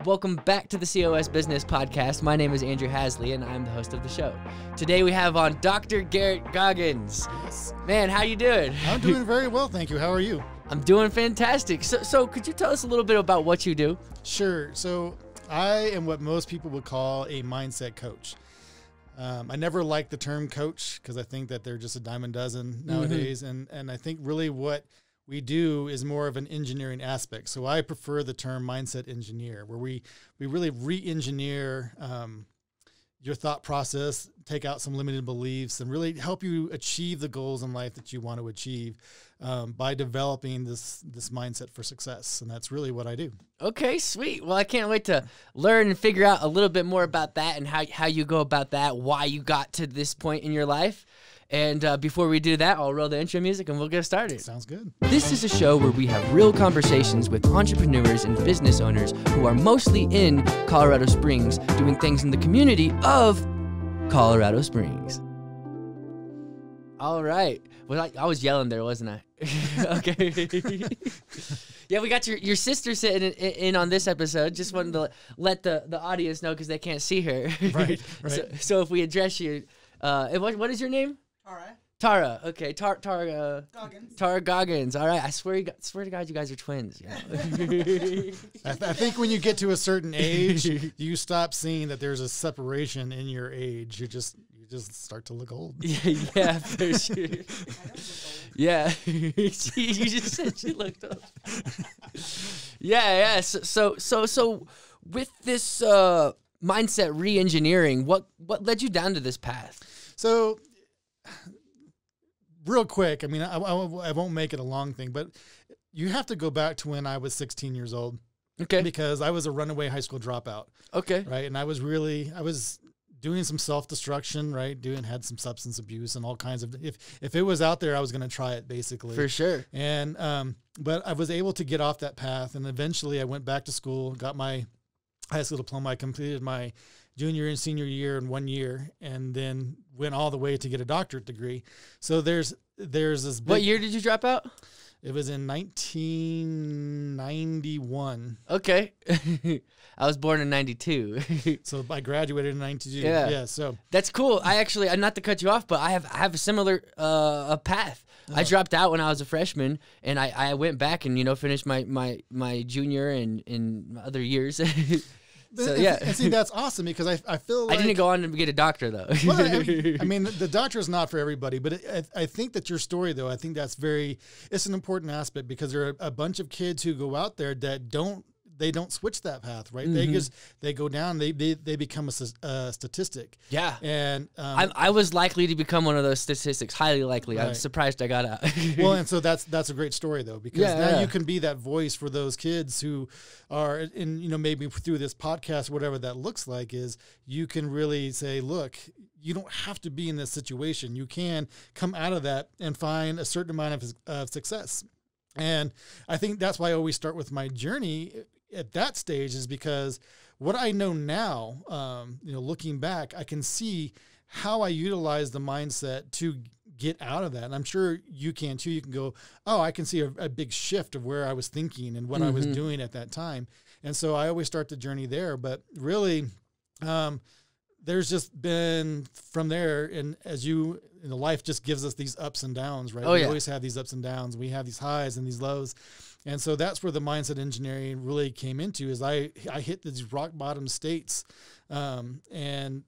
Welcome back to the COS Business Podcast. My name is Andrew Hasley, and I'm the host of the show. Today we have on Dr. Garrett Goggans. Yes. Man, how you doing? I'm doing very well, thank you. How are you? I'm doing fantastic. So could you tell us a little bit about what you do? Sure. So I am what most people would call a mindset coach. I never liked the term coach because I think that they're just a dime a dozen nowadays. And I think really what we do is more of an engineering aspect. So I prefer the term mindset engineer, where we really re-engineer your thought process, take out some limited beliefs, and really help you achieve the goals in life that you want to achieve by developing this mindset for success. And that's really what I do. Okay, sweet. Well, I can't wait to learn and figure out a little bit more about that and how you go about that, why you got to this point in your life. And before we do that, I'll roll the intro music and we'll get started. Sounds good. This is a show where we have real conversations with entrepreneurs and business owners who are mostly in Colorado Springs, doing things in the community of Colorado Springs. All right. Well, I was yelling there, wasn't I? Okay. Yeah, we got your sister sitting in on this episode. Just wanted to let the audience know because they can't see her. Right. So if we address you, what is your name? Tara. Okay. Tara Goggans. Tara Goggans. All right. I swear to God, you guys are twins. Yeah. I think when you get to a certain age, you stop seeing that there's a separation in your age. You just start to look old. Yeah, for sure. Yeah. You just said she looked old. Yeah. So with this mindset re-engineering, what led you down to this path? So, real quick, I mean, I won't make it a long thing, but you have to go back to when I was 16 years old. Okay. Because I was a runaway high school dropout. Okay. Right. And I was doing some self-destruction, right? Had some substance abuse and all kinds of, if it was out there, I was going to try it basically. For sure. And, but I was able to get off that path. And eventually I went back to school, got my high school diploma. I completed my junior and senior year in 1 year, and then went all the way to get a doctorate degree. So there's this big, what year did you drop out? It was in 1991. Okay. I was born in 92. So I graduated in 92. Yeah. So that's cool. I actually, not to cut you off, but I have a similar a path. I dropped out when I was a freshman, and I went back and finished my junior and other years. So yeah, and see, that's awesome because I feel like I didn't go on to get a doctor though. Well, I mean, the doctor is not for everybody, but I think that your story though, I think that's it's an important aspect because there are a bunch of kids who go out there that don't switch that path, right? They go down, they become a statistic. Yeah. And I was likely to become one of those statistics, highly likely. Right. I'm surprised I got out. Well, and so that's a great story though, because now you can be that voice for those kids who are in, maybe through this podcast, whatever that looks like, is you can really say, look, you don't have to be in this situation. You can come out of that and find a certain amount of success. And I think that's why I always start with my journey at that stage, is because what I know now, looking back, I can see how I utilize the mindset to get out of that. And I'm sure you can too. You can go, oh, I can see a big shift of where I was thinking and what I was doing at that time. And so I always start the journey there. But really, there's just been from there, and as life just gives us these ups and downs, right? We always have these ups and downs. We have these highs and these lows. And so that's where the mindset engineering really came into, is I hit these rock bottom states, and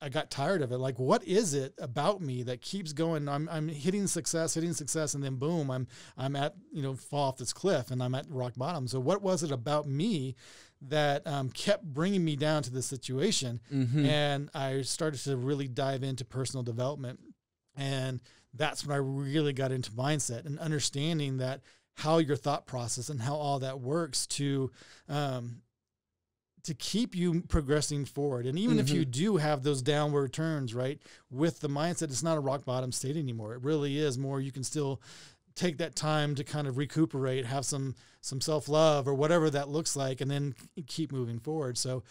I got tired of it. Like, what is it about me that keeps going? I'm hitting success, and then boom, I'm at, fall off this cliff and I'm at rock bottom. So what was it about me that kept bringing me down to this situation? And I started to really dive into personal development. And that's when I really got into mindset and understanding that how your thought process and how all that works to keep you progressing forward. And even if you do have those downward turns, right, with the mindset, it's not a rock bottom state anymore. It really is more, you can still take that time to kind of recuperate, have some self-love or whatever that looks like, and then keep moving forward. So,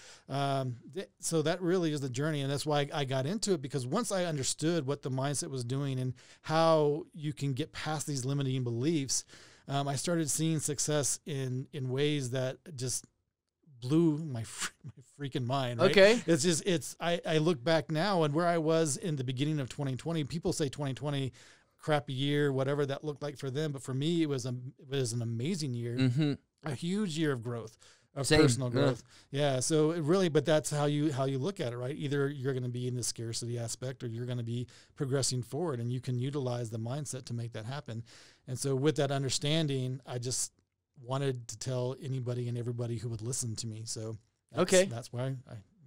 so that really is the journey. And that's why I got into it, because once I understood what the mindset was doing and how you can get past these limiting beliefs, I started seeing success in ways that just blew my freaking mind. Right? Okay. It's just, I look back now and where I was in the beginning of 2020, people say 2020, crappy year, whatever that looked like for them. But for me, it was an amazing year, a huge year of growth, of personal growth. Yeah. So it really, but that's how you look at it, right? Either you're going to be in the scarcity aspect or you're going to be progressing forward, and you can utilize the mindset to make that happen. And so with that understanding, I just wanted to tell anybody and everybody who would listen to me. So that's why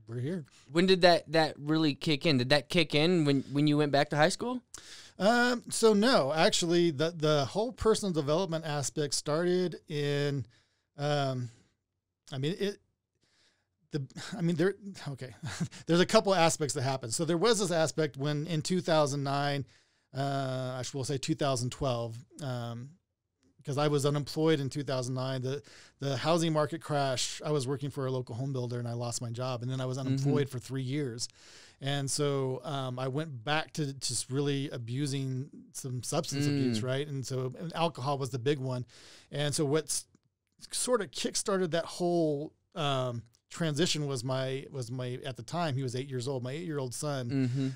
we're here. When did that really kick in? Did that kick in when you went back to high school? So no, actually the whole personal development aspect started in, there's a couple aspects that happened. So there was this aspect when in 2009, I will say 2012, because I was unemployed in 2009. The housing market crashed. I was working for a local home builder and I lost my job, and then I was unemployed for 3 years. And so I went back to just really abusing some substance abuse, right? And so alcohol was the big one. And so what's sort of kickstarted that whole transition was my at the time, he was 8 years old, my 8-year-old son.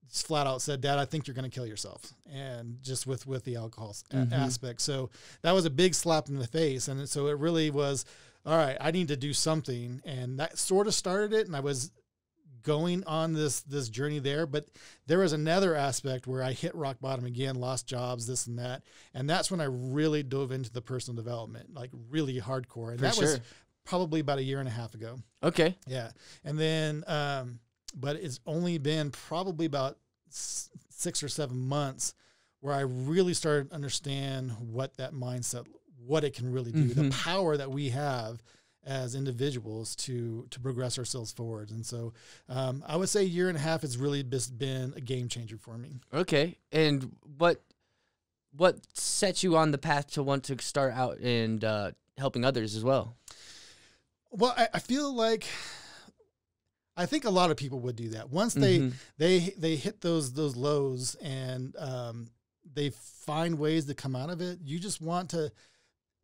Just flat out said, "Dad, I think you're going to kill yourself," and just with the alcohol aspect. So that was a big slap in the face. And so it really was, all right, I need to do something. And that sort of started it. And I was going on this journey there, but there was another aspect where I hit rock bottom again, lost jobs, this and that. And that's when I really dove into the personal development, like really hardcore. And that was probably about 1.5 years ago. Okay. Yeah. And then, but it's only been probably about 6 or 7 months where I really started to understand what that mindset, what it can really do, the power that we have as individuals to progress ourselves forward. And so I would say 1.5 years has really been a game changer for me. Okay. And what set you on the path to want to start out and helping others as well? Well, I feel like, I think a lot of people would do that once they hit those lows and they find ways to come out of it. You just want to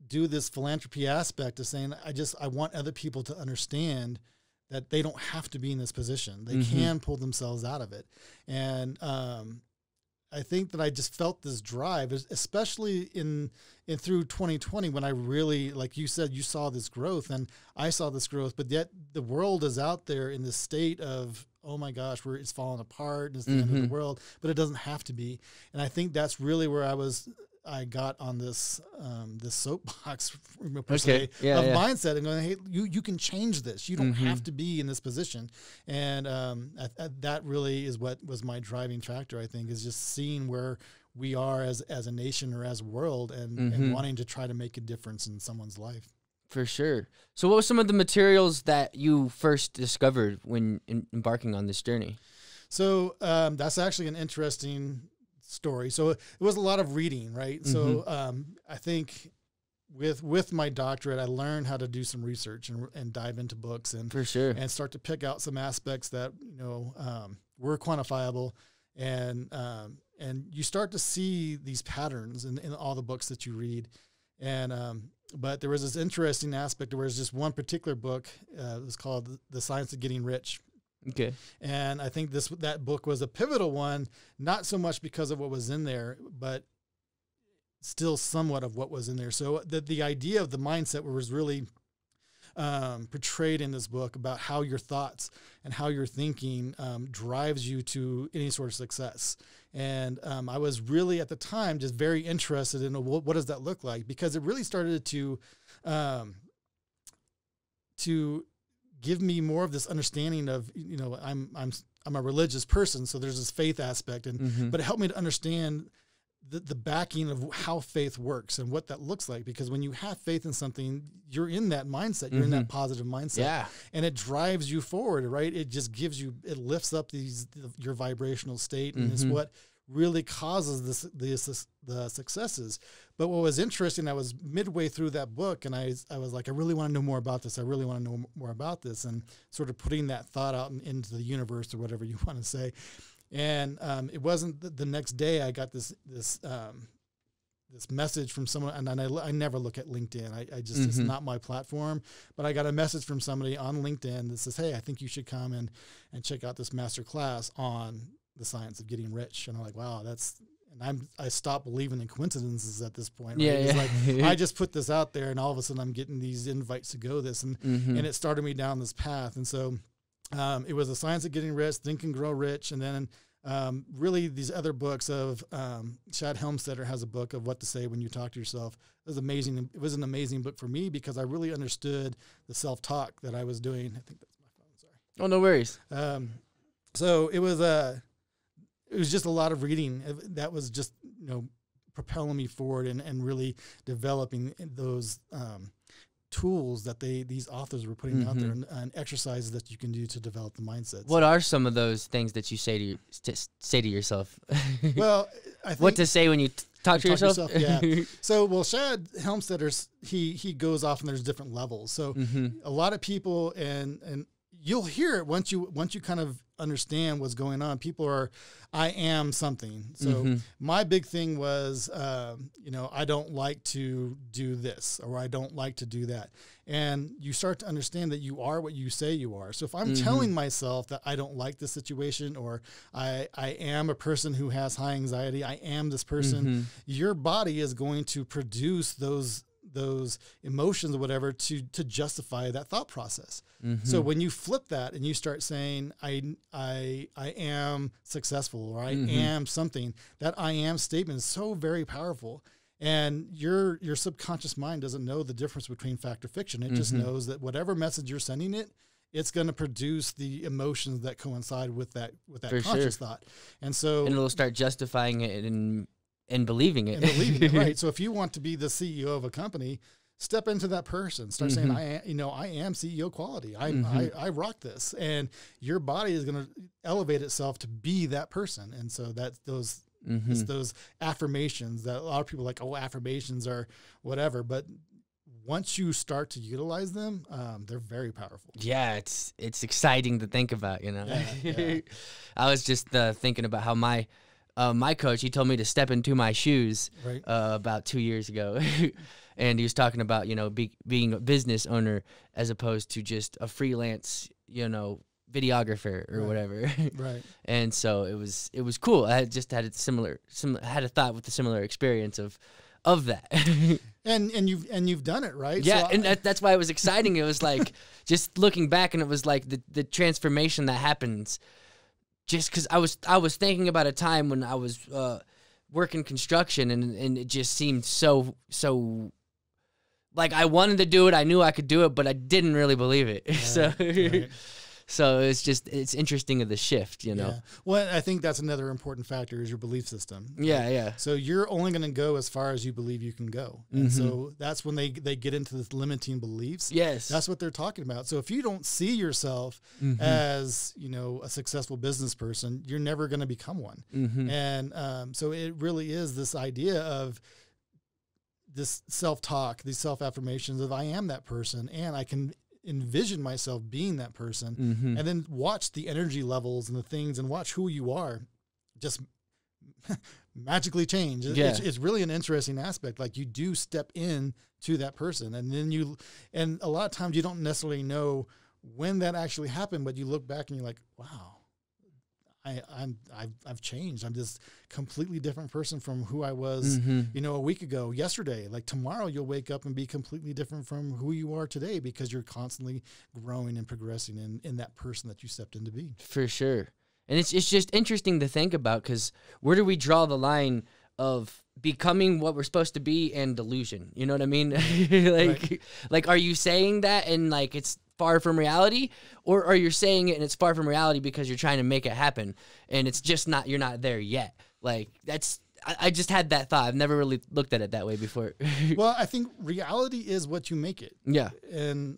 do this philanthropy aspect of saying, I want other people to understand that they don't have to be in this position. They can pull themselves out of it. And I think that I just felt this drive, especially in through 2020, when I really, like you said, you saw this growth and I saw this growth, but yet the world is out there in this state of, oh my gosh, it's falling apart. It's the end of the world, but it doesn't have to be. And I think that's really where I got on this soapbox per se of mindset and going, hey, you can change this. You don't have to be in this position. And that really is what was my driving factor, I think, is just seeing where we are as a nation or as a world and wanting to try to make a difference in someone's life. For sure. So what were some of the materials that you first discovered when embarking on this journey? So that's actually an interesting story. So it was a lot of reading, right? So I think with my doctorate, I learned how to do some research and dive into books and for sure and start to pick out some aspects that were quantifiable, and you start to see these patterns in all the books that you read. And but there was this interesting aspect where there's just one particular book. It was called The Science of Getting Rich. Okay. And I think that book was a pivotal one, not so much because of what was in there, but still somewhat of what was in there. So the idea of the mindset was really portrayed in this book about how your thoughts and how your thinking drives you to any sort of success. And I was really at the time just very interested in what does that look like, because it really started to give me more of this understanding of, I'm a religious person, so there's this faith aspect, but it helped me to understand the backing of how faith works and what that looks like. Because when you have faith in something, you're in that mindset, you're in that positive mindset, and it drives you forward, right? It just it lifts up your vibrational state, and it's what really causes the successes. But what was interesting, I was midway through that book and I was like, I really want to know more about this. I really want to know more about this, and sort of putting that thought out into the universe or whatever you want to say. And it wasn't the next day I got this this message from someone, and I never look at LinkedIn. I just, it's not my platform, but I got a message from somebody on LinkedIn that says, hey, I think you should come and check out this master class on the science of getting rich. And I'm like, wow, I stopped believing in coincidences at this point. Right? It's like, I just put this out there and all of a sudden I'm getting these invites to go this, and it started me down this path. And so, it was the science of getting rich, think and grow rich. And then, really these other books of, Chad Helmstetter has a book of what to say when you talk to yourself. It was amazing. It was an amazing book for me because I really understood the self-talk that I was doing. I think that's my phone. Sorry. Oh, no worries. So it was just a lot of reading that was just, propelling me forward and really developing those, tools that these authors were putting out there, and exercises that you can do to develop the mindset. What are some of those things that you say to yourself? Well, I think what to say when you talk to yourself? Yeah. So, Chad Helmstetter, he goes off and there's different levels. So a lot of people, and you'll hear it once you kind of understand what's going on. People are, I am something. So my big thing was, I don't like to do this, or I don't like to do that. And you start to understand that you are what you say you are. So if I'm telling myself that I don't like this situation, or I am a person who has high anxiety, I am this person, your body is going to produce those emotions or whatever to justify that thought process. So when you flip that and you start saying, I am successful, or I am something, that I am statement is so very powerful. And your subconscious mind doesn't know the difference between fact or fiction. It just knows that whatever message you're sending it's going to produce the emotions that coincide with that conscious thought. And so, and it'll start justifying it and believing it. Right. So if you want to be the CEO of a company, step into that person. Start saying, I am CEO quality. I rock this. And your body is going to elevate itself to be that person. And so that's those it's those affirmations that a lot of people are like, oh, affirmations are whatever. But once you start to utilize them, they're very powerful. Yeah, it's exciting to think about, Yeah. I was just thinking about how my coach, he told me to step into my shoes about 2 years ago. And he was talking about, being a business owner as opposed to just a freelance, videographer or whatever. Right. And so it was cool. I just had had a thought with a similar experience of that. and you've done it, right? Yeah, so and that's why it was exciting. It was like just looking back, and it was like the transformation that happens. Just because I was thinking about a time when I was working construction, and it just seemed so like I wanted to do it. I knew I could do it, but I didn't really believe it. Right. So it's interesting of the shift, Yeah. Well, I think that's another important factor is your belief system. Yeah. So you're only going to go as far as you believe you can go. And so that's when they get into this limiting beliefs. Yes. That's what they're talking about. So if you don't see yourself as, a successful business person, you're never going to become one. And so it really is this idea of this self-talk, these self-affirmations of I am that person, and I can envision myself being that person, and then watch the energy levels and the things, and watch who you are just magically change. It's really an interesting aspect. Like you do step in to that person, and then and a lot of times you don't necessarily know when that actually happened, but you look back and you're like, wow, I've changed. I'm this completely different person from who I was, a week ago, yesterday. Like tomorrow you'll wake up and be completely different from who you are today, because you're constantly growing and progressing in that person that you stepped in to be. For sure. And it's just interesting to think about, because where do we draw the line of becoming what we're supposed to be and delusion? You know what I mean? Like, are you saying that and like it's far from reality, or are you saying it and it's far from reality because you're trying to make it happen and it's just you're not there yet? Like I just had that thought. I've never really looked at it that way before. Well, I think reality is what you make it. Yeah. And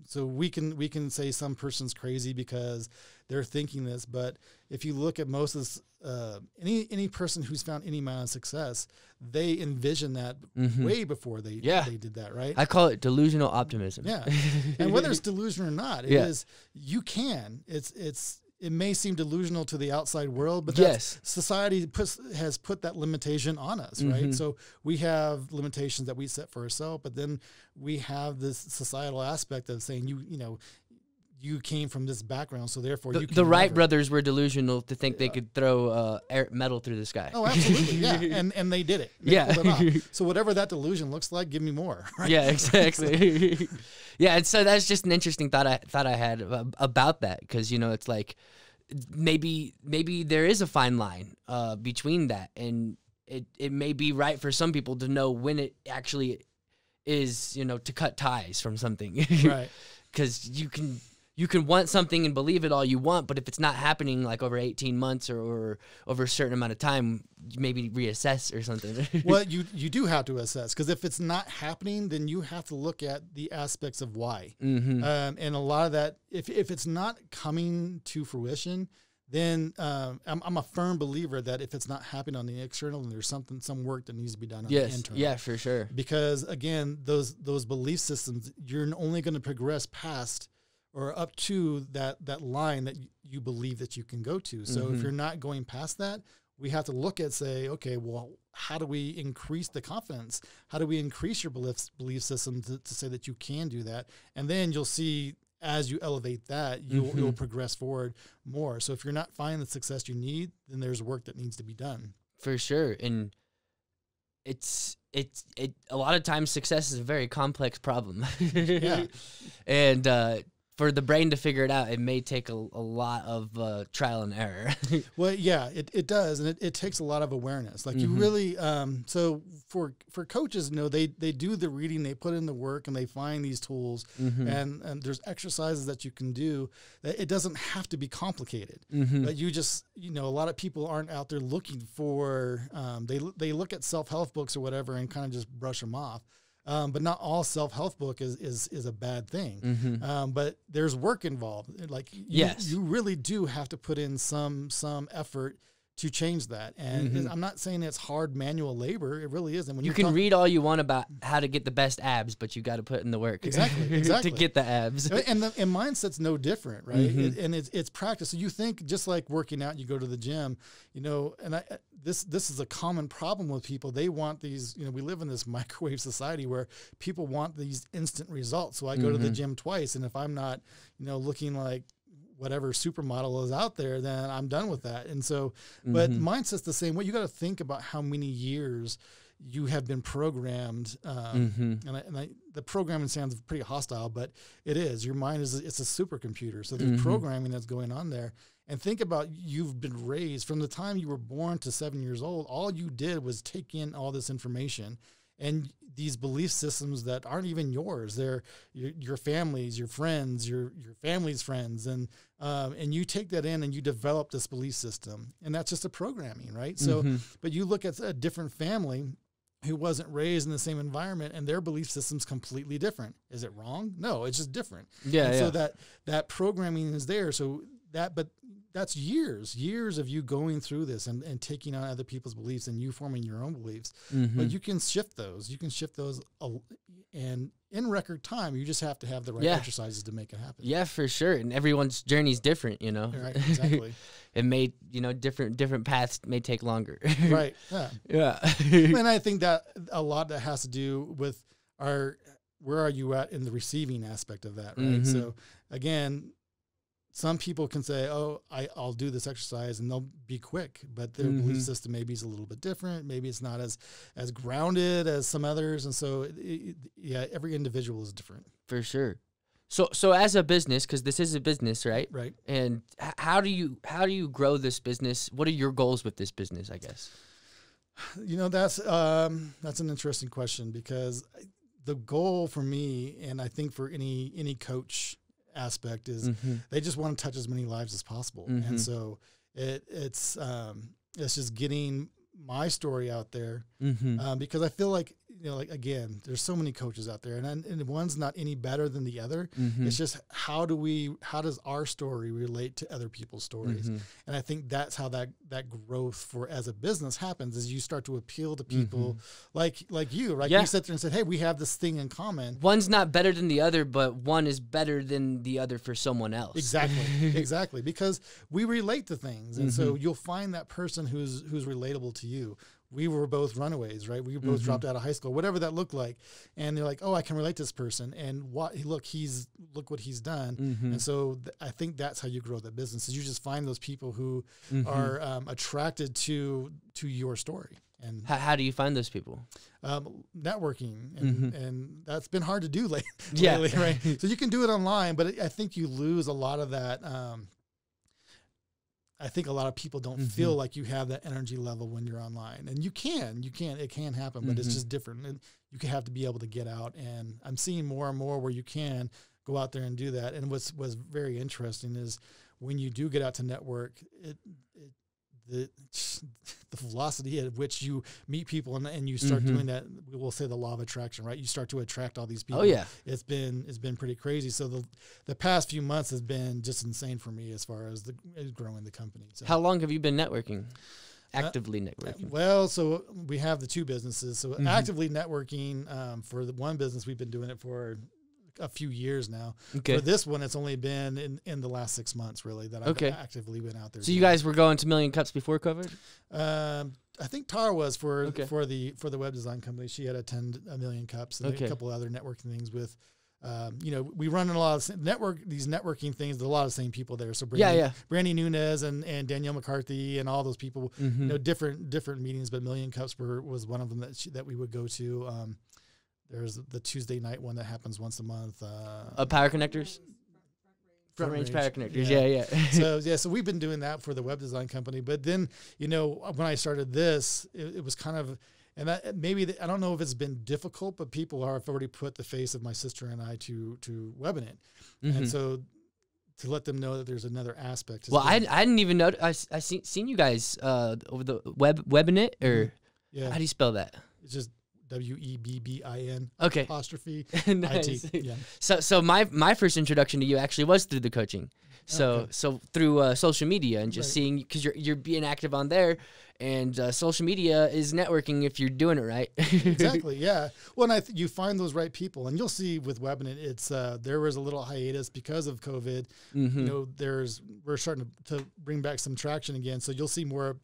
so we can say some person's crazy because they're thinking this, but if you look at most of this, any person who's found any amount of success, they envision that way before they did that, right? I call it delusional optimism. Yeah. And whether it's delusion or not, it is, you can. it may seem delusional to the outside world, but society has put that limitation on us, right? So we have limitations that we set for ourselves, but then we have this societal aspect of saying, you came from this background, so therefore you can the Wright brothers were delusional to think they could throw metal through the sky. Oh, absolutely, yeah, and they did it. They pulled it off. So whatever that delusion looks like, give me more. Right? Yeah, exactly. Yeah, and so that's just an interesting thought I had about that, because it's like maybe there is a fine line between that, and it may be right for some people to know when it actually is, to cut ties from something, right? Because you can want something and believe it all you want, but if it's not happening like over 18 months or over a certain amount of time, maybe reassess or something. Well, you do have to assess, because if it's not happening, then you have to look at the aspects of why. And a lot of that, if it's not coming to fruition, then I'm a firm believer that if it's not happening on the external, then there's some work that needs to be done on the internal. Yeah, for sure. Because again, those belief systems, you're only going to progress past or up to that line that you believe that you can go to. So if you're not going past that, we have to look at, say, okay, well, how do we increase the confidence? How do we increase your belief system to say that you can do that? And then you'll see, as you elevate that, you'll progress forward more. So if you're not finding the success you need, then there's work that needs to be done. For sure. And it's a lot of times success is a very complex problem. Yeah. And for the brain to figure it out, it may take a lot of trial and error. Well, yeah, it does, and it takes a lot of awareness. Like you really, so for coaches, they do the reading, they put in the work, and they find these tools, and there's exercises that you can do. That it doesn't have to be complicated, but you just, a lot of people aren't out there looking for. They look at self-help books or whatever and kind of just brush them off. But not all self-help book is a bad thing. But there's work involved. Like you really do have to put in some effort to change that. And I'm not saying it's hard manual labor. It really isn't. When you can read all you want about how to get the best abs, but you got to put in the work exactly to get the abs. And mindset's no different, right? And it's practice. So you think just like working out, you go to the gym, and this is a common problem with people. They want these, we live in this microwave society where people want these instant results. So I go to the gym twice, and if I'm not, looking like whatever supermodel is out there, then I'm done with that. And so, but mindset's the same way. You got to think about how many years you have been programmed. The programming sounds pretty hostile, but it is. Your mind it's a supercomputer. So there's programming that's going on there. And think about, you've been raised from the time you were born to 7 years old. All you did was take in all this information and these belief systems that aren't even yours. They're your family's, your friends, your family's friends. And you take that in and you develop this belief system. And that's just a programming, right? So, but you look at a different family who wasn't raised in the same environment, and their belief system's completely different. Is it wrong? No, it's just different. Yeah. So that programming is there. So but that's years of you going through this and taking on other people's beliefs and you forming your own beliefs. But you can shift those. You can shift those, and in record time, you just have to have the right exercises to make it happen. Yeah, for sure. And everyone's journey is different, Right, exactly. It may, different paths may take longer. Right. Yeah. Yeah. And I think that a lot that has to do with where are you at in the receiving aspect of that, right? So again, some people can say, oh, I'll do this exercise, and they'll be quick, but their belief system maybe is a little bit different. Maybe it's not as grounded as some others. And so, every individual is different. For sure. So as a business, because this is a business, right? Right. And how do you grow this business? What are your goals with this business, I guess? That's an interesting question, because the goal for me, and I think for any coach aspect, is they just want to touch as many lives as possible. And so it's just getting my story out there, because I feel like like, again, there's so many coaches out there, and one's not any better than the other. It's just how does our story relate to other people's stories? And I think that's how that growth as a business happens, is you start to appeal to people like you, right? You sit there and said, hey, we have this thing in common. One's not better than the other, but one is better than the other for someone else. Exactly, because we relate to things, and so you'll find that person who's relatable to you. We were both runaways, right? We both dropped out of high school, whatever that looked like. And they're like, oh, I can relate to this person. And look what he's done. And so I think that's how you grow the business, is you just find those people who are attracted to your story. And how do you find those people? Networking. And that's been hard to do lately, right? So you can do it online, but I think you lose a lot of that. I think a lot of people don't feel like you have that energy level when you're online, and it can happen, but it's just different. And you have to be able to get out, and I'm seeing more and more where you can go out there and do that. And what's very interesting is when you do get out to network, the velocity at which you meet people and you start doing that, we'll say the law of attraction, right? You start to attract all these people. Oh yeah. It's been pretty crazy. So the past few months has been just insane for me as far as growing the company. So, how long have you been networking? Actively networking? Well, so we have the two businesses. So actively networking, for the one business, we've been doing it for a few years now. Okay. For this one, it's only been in the last 6 months, really, that I've actively been out there. So you guys were going to Million Cups before COVID? I think Tara was for the web design company. She had attended a Million Cups and a couple other networking things with. We run a lot of these networking things. There's a lot of the same people there. So Brandy Nunez and Danielle McCarthy and all those people. Different meetings, but Million Cups was one of them that we would go to. There's the Tuesday night one that happens once a month. Power Connectors? Front Range Power Connectors, So we've been doing that for the web design company. But then, when I started this, it was kind of, and I don't know if it's been difficult, but people have already put the face of my sister and I to Webinit. And so to let them know that there's another aspect. Well, I didn't even know. I seen you guys over the Webinit, or how do you spell that? It's just WEBBIN. Okay. Apostrophe Nice. IT. Yeah. So my first introduction to you actually was through the coaching. So through social media and just seeing, because you're being active on there, and social media is networking if you're doing it right. Exactly. Yeah. Well, and you find those right people, and you'll see with Webinit, it's there was a little hiatus because of COVID. We're starting to bring back some traction again, so you'll see more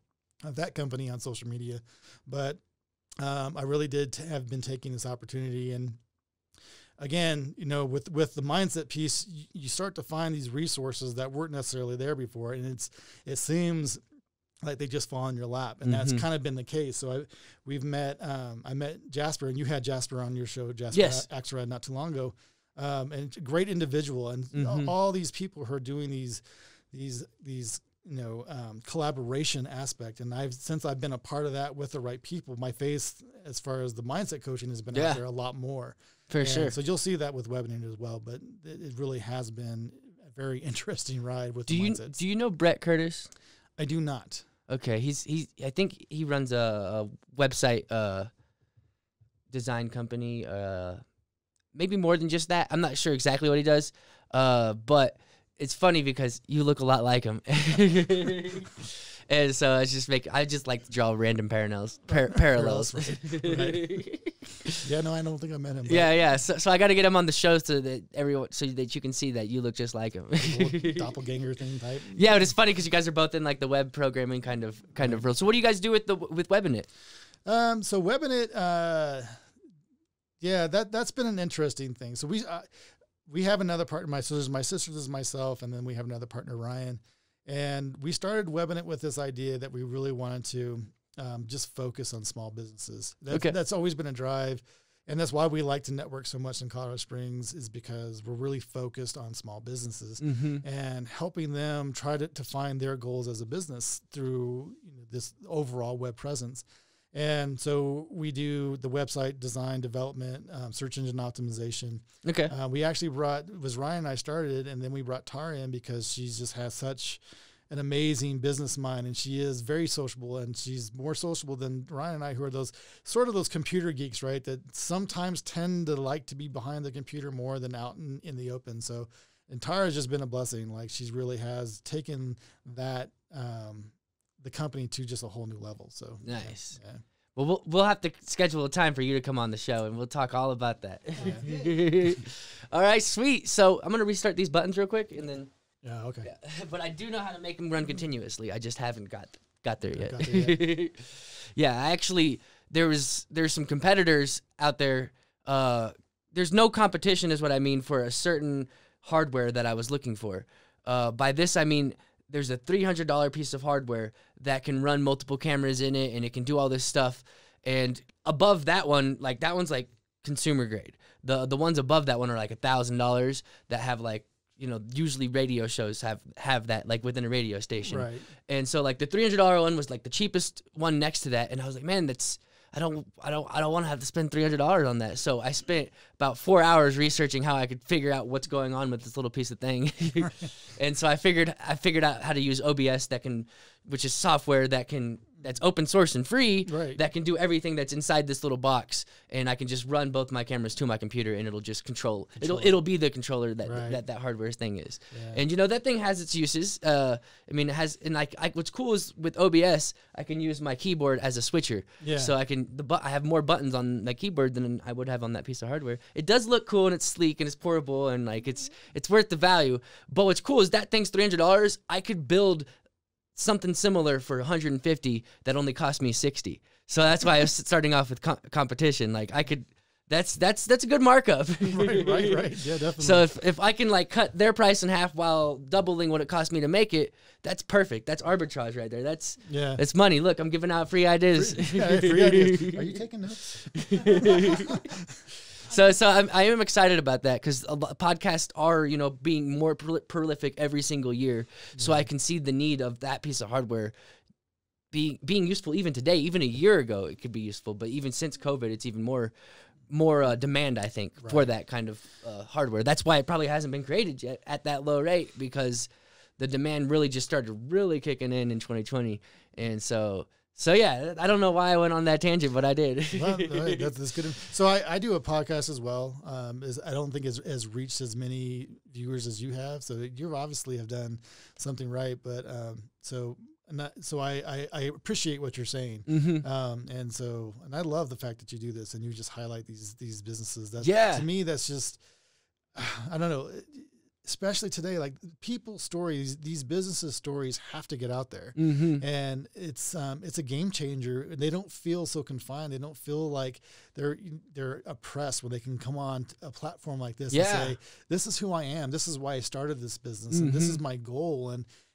of that company on social media, but. I really have been taking this opportunity, and again, with the mindset piece, you start to find these resources that weren't necessarily there before, and it seems like they just fall in your lap, and that's kind of been the case. So I met Jasper, and you had Jasper on your show, Jasper Axelrod, not too long ago, and a great individual, and all these people who are doing these collaboration aspect. And since I've been a part of that with the right people, my face as far as the mindset coaching has been out there a lot more. For sure. So you'll see that with Webinit as well, but it really has been a very interesting ride with the mindsets. Do you know Brett Curtis? I do not. Okay. I think he runs a website, design company, maybe more than just that. I'm not sure exactly what he does. But it's funny because you look a lot like him. And so I just like to draw random parallels. Right. Yeah, no, I don't think I met him. Yeah. So I got to get him on the show so that you can see that you look just like him. Doppelganger thing type. Yeah, but it's funny because you guys are both in like the web programming kind of role. So what do you guys do with Webinit? So Webinit, that's been an interesting thing. So we have another partner. My sister is myself, and then we have another partner, Ryan. And we started Webinit with this idea that we really wanted to just focus on small businesses. That's always been a drive, and that's why we like to network so much in Colorado Springs, is because we're really focused on small businesses and helping them try to find their goals as a business through this overall web presence. And so we do the website design, development, search engine optimization. We actually it was Ryan and I started it, and then we brought Tara in because she just has such an amazing business mind, and she is very sociable, and she's more sociable than Ryan and I, who are those computer geeks, right? That sometimes tend to like to be behind the computer more than out in the open. So, and Tara's just been a blessing. Like, she really has taken that, the company to just a whole new level. So nice. Yeah. Well, we'll have to schedule a time for you to come on the show, and we'll talk all about that. Yeah. All right, sweet. So I'm gonna restart these buttons real quick, and then. Yeah. Okay. Yeah. But I do know how to make them run continuously. I just haven't got there yet. Yeah, I actually there's some competitors out there. There's no competition, is what I mean, for a certain hardware that I was looking for. By this I mean there's a $300 piece of hardware that can run multiple cameras in it, and it can do all this stuff. And above that one, like that one's like consumer grade. The ones above that one are like $1,000 that have like, you know, usually radio shows have that like within a radio station. Right. And so like the $300 one was like the cheapest one next to that. And I was like, man, I don't want to have to spend $300 on that. So I spent about 4 hours researching how I could figure out what's going on with this little piece of thing. And so I figured out how to use OBS which is software that's open source and free, right, that can do everything that's inside this little box, and I can just run both my cameras to my computer, and it'll just control. It'll be the controller that hardware thing is. Yeah. And you know, that thing has its uses. I mean, it has, and like what's cool is with OBS, I can use my keyboard as a switcher. Yeah. So I have more buttons on the keyboard than I would have on that piece of hardware. It does look cool, and it's sleek, and it's portable, and like it's worth the value. But what's cool is that thing's $300. I could build something similar for $150 that only cost me $60. So that's why I was starting off with competition. Like I could, that's a good markup. right. Yeah, definitely. So if I can like cut their price in half while doubling what it cost me to make it, that's perfect. That's arbitrage right there. That's money. Look, I'm giving out free ideas. Free ideas. Are you taking notes? So I am excited about that, because podcasts are, you know, being more prolific every single year. So I can see the need of that piece of hardware being useful even today. Even a year ago, it could be useful, but even since COVID, it's even more demand, I think, for that kind of hardware. That's why it probably hasn't been created yet at that low rate, because the demand really just started really kicking in 2020, and so yeah, I don't know why Ient on that tangent, but I did. Well, right, that's good. So I do a podcast as well. I don't think has reached as many viewers as you have. So you obviously have done something right. But I appreciate what you're saying. Mm-hmm. And I love the fact that you do this and you just highlight these businesses. To me, that's just, I don't know. Especially today, like people's stories, these businesses' stories have to get out there, and it's a game changer. They don't feel so confined. They don't feel like they're oppressed when they can come on a platform like this and say, "This is who I am. This is why I started this business, and this is my goal."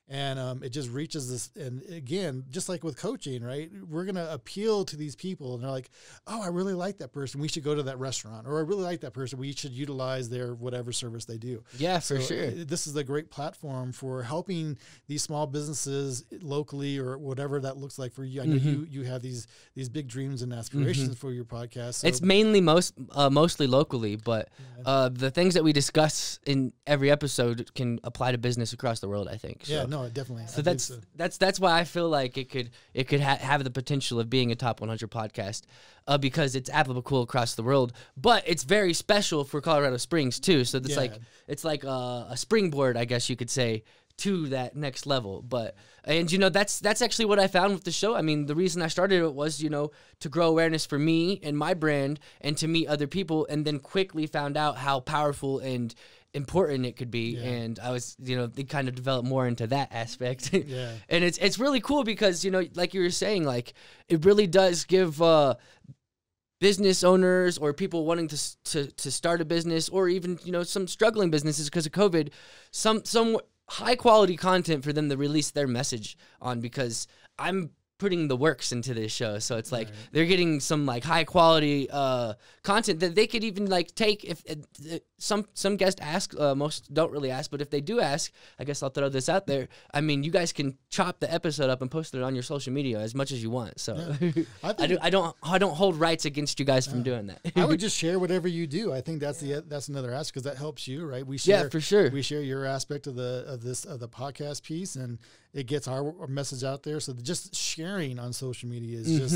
And it just reaches this. And again, just like with coaching, right? We're going to appeal to these people, and they're like, "Oh, I really like that person. We should go to that restaurant," or "I really like that person. We should utilize their whatever service they do." Yeah, for sure. This is a great platform for helping these small businesses locally, or whatever that looks like for you. I know you have these big dreams and aspirations for your podcast. So. It's mainly mostly locally, but the things that we discuss in every episode can apply to business across the world, I think. So. Yeah, no, definitely. So that's why I feel like it could have the potential of being a top 100 podcast, because it's applicable across the world, but it's very special for Colorado Springs too. So it's like a springboard, I guess you could say, to that next level. But you know, that's actually what I found with the show. I mean, the reason I started it was, you know, to grow awareness for me and my brand, and to meet other people, and then quickly found out how powerful and important it could be, and I was, you know, they kind of developed more into that aspect. And it's really cool because, you know, like you were saying, like it really does give business owners or people wanting to start a business, or even, you know, some struggling businesses because of COVID, some high quality content for them to release their message on, because I'm putting the works into this show. So it's like they're getting some like high quality content that they could even like take if some guests ask, most don't really ask, but if they do ask, I guess I'll throw this out there. I mean, you guys can chop the episode up and post it on your social media as much as you want. So yeah. I don't hold rights against you guys from doing that. I would just share whatever you do. I think that's that's another aspect, because that helps you, right? We share, for sure. We share your aspect of the podcast piece, and it gets our message out there. So just sharing on social media is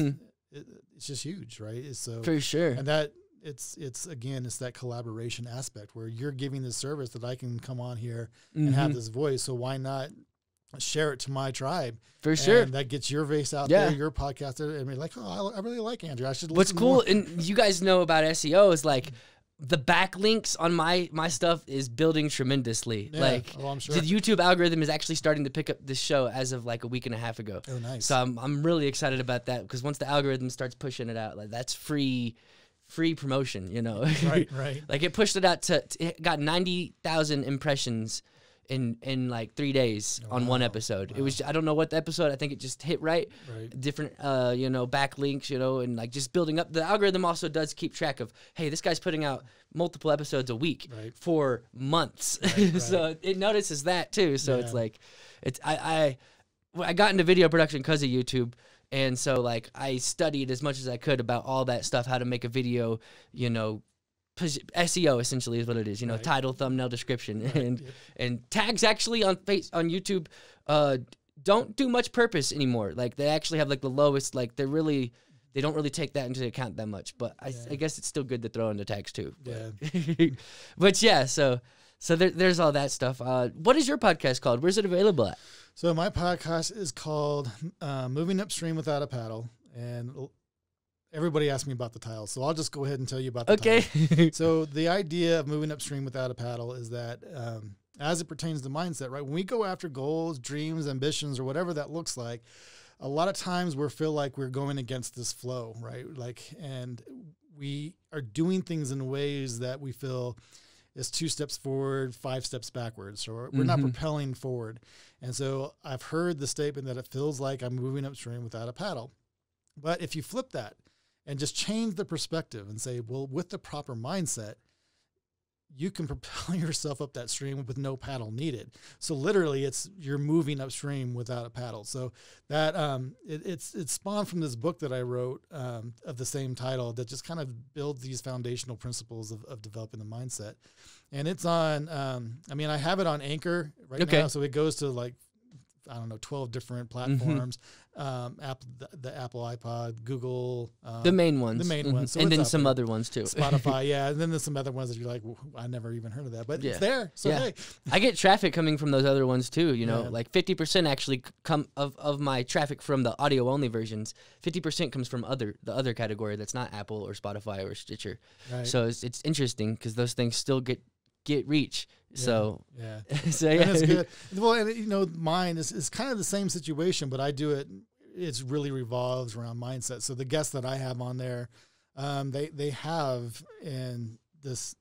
it's just huge, right? So for sure, and that. It's again, it's that collaboration aspect where you're giving this service that I can come on here and have this voice. So why not share it to my tribe? For sure. And that gets your voice out there, your podcast there, and be like, oh, I really like Andrew. I should listen What's cool, more. and you guys know about SEO, is like the backlinks on my stuff is building tremendously. Yeah, like I'm sure. the YouTube algorithm is actually starting to pick up this show as of like a week and a half ago. Oh, nice. So I'm really excited about that, because once the algorithm starts pushing it out, like that's free promotion, you know. Right. Like it pushed it out to it got 90,000 impressions in like 3 days on one episode. It was, I don't know what the episode, I think it just hit right. Different backlinks, and like just building up. The algorithm also does keep track of, hey, this guy's putting out multiple episodes a week for months. So it notices that too. So it's like I got into video production because of YouTube. And so, like, I studied as much as I could about all that stuff, how to make a video, SEO essentially is what it is, title, thumbnail, description, and tags actually on YouTube don't do much purpose anymore. Like, they actually have like the lowest, like they don't really take that into account that much. But I guess it's still good to throw in the tags too. Yeah. But yeah, so there's all that stuff. What is your podcast called? Where's it available at? So my podcast is called Moving Upstream Without a Paddle, and everybody asked me about the title, so I'll just go ahead and tell you about the title. So the idea of moving upstream without a paddle is that as it pertains to mindset, right? When we go after goals, dreams, ambitions, or whatever that looks like, a lot of times we feel like we're going against this flow, right? And we are doing things in ways that we feel is 2 steps forward, 5 steps backwards, or we're not propelling forward. And so I've heard the statement that it feels like I'm moving upstream without a paddle. But if you flip that and just change the perspective and say, well, with the proper mindset, you can propel yourself up that stream with no paddle needed. So literally you're moving upstream without a paddle. So that it's spawned from this book that I wrote of the same title that just kind of builds these foundational principles of developing the mindset. And it's on, I have it on Anchor right now. So it goes to 12 different platforms, the Apple iPod, Google. The main ones. So and then some other ones too. Spotify, yeah. And then there's some other ones that you're like, well, I never even heard of that. But it's there. So hey. I get traffic coming from those other ones too, like 50% actually come of my traffic from the audio only versions. 50% comes from the other category that's not Apple or Spotify or Stitcher. Right. So it's interesting because those things still get reach. So yeah. So yeah. And it's good. Well, and mine is kind of the same situation, but I do it. It's really revolves around mindset. So the guests that I have on there, they have in this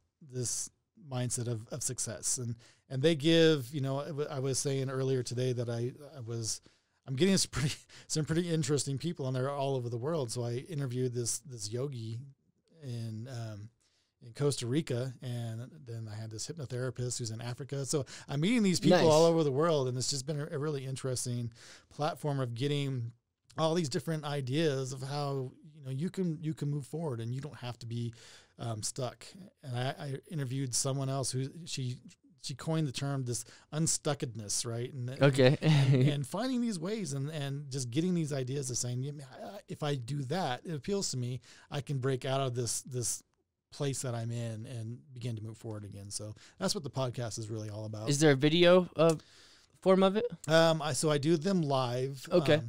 mindset of success, and they give. I was saying earlier today that I'm getting some pretty interesting people on there all over the world. So I interviewed this yogi in Costa Rica, and then I had this hypnotherapist who's in Africa. So I'm meeting these people all over the world, and it's just been a really interesting platform of getting all these different ideas of how you can move forward, and you don't have to be stuck. And I interviewed someone else who she coined the term this unstuckedness, right? And finding these ways and just getting these ideas of saying, if I do that, it appeals to me, I can break out of this place that I'm in and begin to move forward again. So that's what the podcast is really all about. Is there a video form of it? So I do them live. Okay.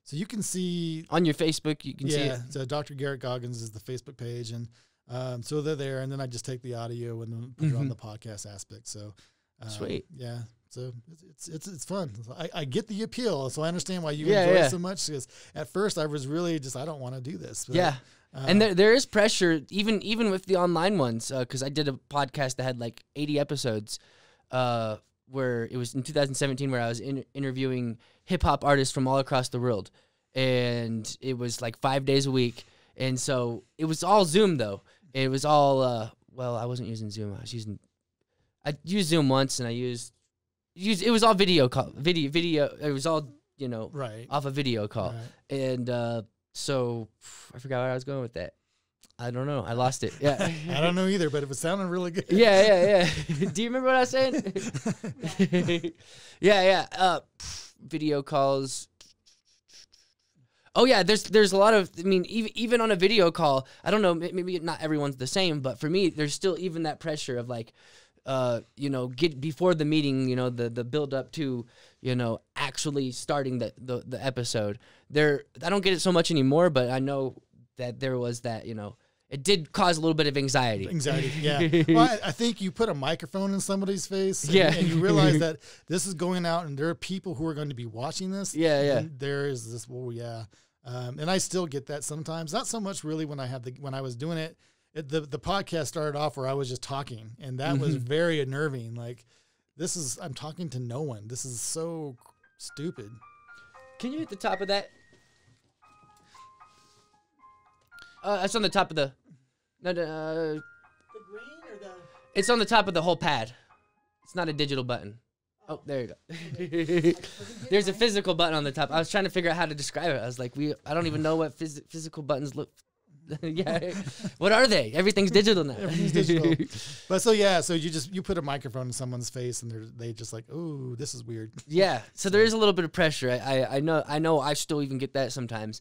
So you can see on your Facebook, you can see it. Yeah. So Dr. Garrett Goggans is the Facebook page, and so they're there, and then I just take the audio and then put it on the podcast aspect. So sweet. Yeah. So it's fun. I get the appeal, so I understand why you enjoy it so much. Because at first I was really just I don't want to do this. But, and there is pressure even with the online ones, because I did a podcast that had like 80 episodes, where it was in 2017 where I was interviewing hip hop artists from all across the world, and it was like 5 days a week, and so it was all Zoom though. It was all I wasn't using Zoom. I was using I used Zoom once, and I used it was all video call, video. It was all right off a video call, right. and so I forgot where I was going with that. I don't know. I lost it. Yeah, I don't know either, but it was sounding really good. Yeah. Do you remember what I was saying? Yeah. Video calls. Oh yeah, there's a lot of. I mean, even on a video call, I don't know. Maybe not everyone's the same, but for me, there's still even that pressure of like, get before the meeting. The build up to, actually starting the episode. I don't get it so much anymore, but I know that there was that. It did cause a little bit of anxiety. Yeah. Well, I think you put a microphone in somebody's face, and you realize that this is going out, and there are people who are going to be watching this. Yeah. And there is this. Well, yeah. And I still get that sometimes. Not so much really when I was doing it. The podcast started off where I was just talking, and that was very unnerving. Like, I'm talking to no one. This is so stupid. Can you hit the top of that? It's on the top of the. No, the green or the. It's on the top of the whole pad. It's not a digital button. Oh, there you go. There's a physical button on the top. I was trying to figure out how to describe it. I was like, I don't even know what physical buttons look. Yeah, what are they? Everything's digital now. Everything's digital. But so you put a microphone in someone's face, and they just like, oh, this is weird. Yeah. So there is a little bit of pressure. I know. I still even get that sometimes.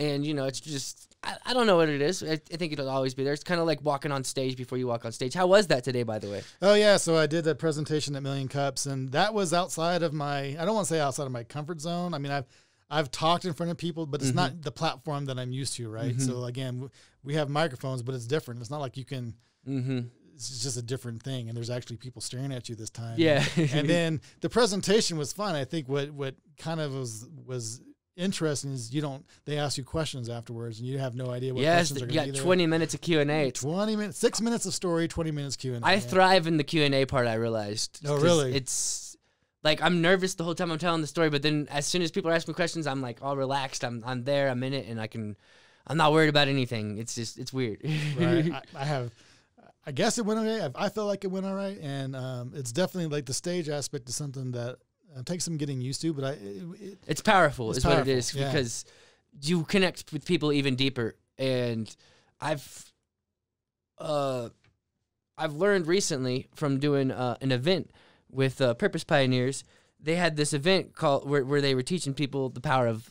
And, it's just, I don't know what it is. I think it'll always be there. It's kind of like walking on stage before you walk on stage. How was that today, by the way? Oh, yeah. So I did that presentation at Million Cups, and that was outside of I don't want to say outside of my comfort zone. I mean, I've talked in front of people, but it's not the platform that I'm used to, right? So, again, we have microphones, but it's different. It's not like you can it's just a different thing, and there's actually people staring at you this time. Yeah. And then the presentation was fun. I think what kind of was interesting is they ask you questions afterwards, and you have no idea what questions are going to be there. 20 minutes of Q&A. 20 minutes, 6 minutes of story, 20 minutes Q&A. I thrive in the Q&A part, I realized. Oh, really? It's like I'm nervous the whole time I'm telling the story, but then as soon as people ask me questions, I'm like all relaxed. I'm there, I'm in it, and I'm not worried about anything. It's weird. Right. I guess it went okay. I felt like it went all right, and it's definitely like the stage aspect is something that takes some getting used to, but it's powerful, is what it is, yeah. Because you connect with people even deeper. And I've learned recently from doing an event with Purpose Pioneers. They had this event called where they were teaching people the power of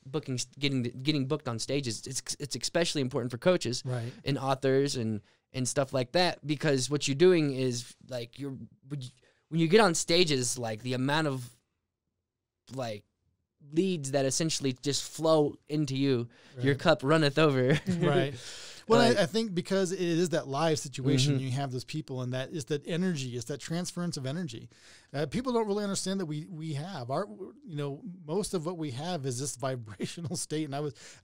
booking, getting booked on stages. It's especially important for coaches, right, and authors and stuff like that, because what you're doing is like when you get on stages, like the amount of like leads that essentially just flow into you, right. Your cup runneth over. Right. Well, I think because it is that live situation, you have those people, and that is that energy, it's that transference of energy. People don't really understand that we have most of what we have is this vibrational state. And I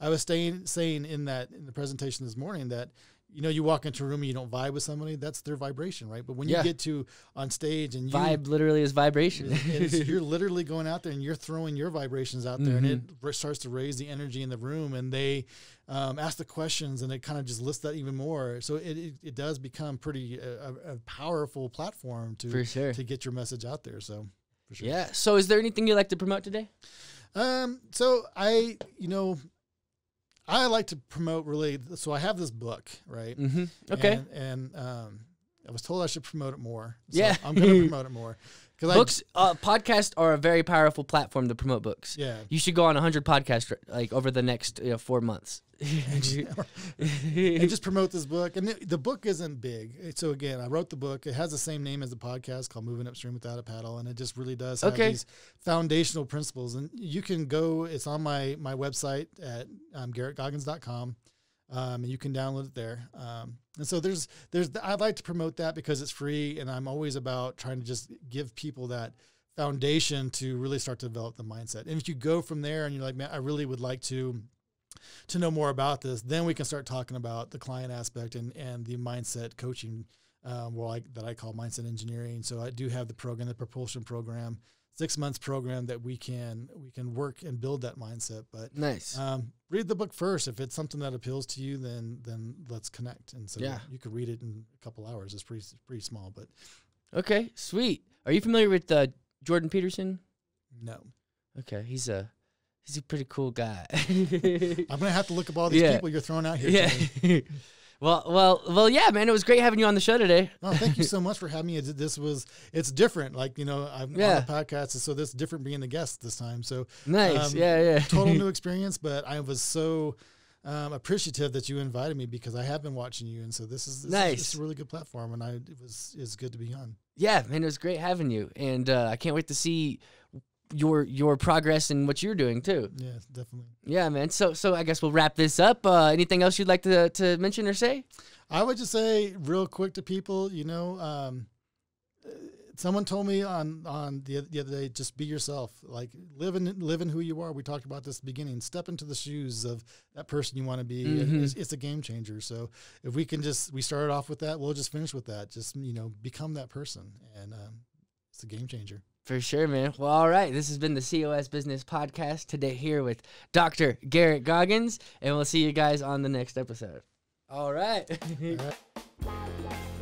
was saying in the presentation this morning that, you walk into a room and you don't vibe with somebody, that's their vibration, right? But when you get to on stage and vibe literally is vibration. You're literally going out there and you're throwing your vibrations out there, and it starts to raise the energy in the room, and they ask the questions, and it kind of just lifts that even more. So it does become pretty a powerful platform to get your message out there. So for sure. Yeah. So is there anything you'd like to promote today? So I like to promote so I have this book, right? Okay. And I was told I should promote it more. So yeah. I'm going to promote it more. Books, podcasts are a very powerful platform to promote books. Yeah. You should go on 100 podcasts like over the next 4 months. and just promote this book. And the book isn't big. So again, I wrote the book. It has the same name as the podcast called Moving Upstream Without a Paddle. And it just really does have these foundational principles. And you can go, it's on my website at GarrettGoggans.com. And you can download it there. And so I'd like to promote that because it's free, and I'm always about trying to just give people that foundation to really start to develop the mindset. And if you go from there and you're like, man, I really would like to know more about this, then we can start talking about the client aspect and the mindset coaching, that I call mindset engineering. So I do have the program, the propulsion program, 6 months program that we can work and build that mindset. But nice. Read the book first. If it's something that appeals to you, then let's connect. And so you could read it in a couple hours. It's pretty small, but Okay, sweet. Are you familiar with Jordan Peterson? No. Okay, he's a pretty cool guy. I'm gonna have to look up all these people you're throwing out here. Yeah. Well, yeah, man. It was great having you on the show today. Oh, thank you so much for having me. It's different. Like, I'm on the podcast, so this is different being the guest this time. So nice. Total new experience, but I was so appreciative that you invited me because I have been watching you, and so this is a really good platform, and it's good to be on. Yeah, man, it was great having you, and I can't wait to see your progress and what you're doing too. Yeah, definitely. Yeah, man. So I guess we'll wrap this up. Anything else you'd like to mention or say? I would just say real quick to people, someone told me on the other day, just be yourself, like live in who you are. We talked about this at the beginning. Step into the shoes of that person you want to be. Mm-hmm. It's a game changer. So if we started off with that, we'll just finish with that. Just, become that person. And it's a game changer. For sure, man. Well, all right. This has been the COS Business Podcast today here with Dr. Garrett Goggans, and we'll see you guys on the next episode. All right. All right.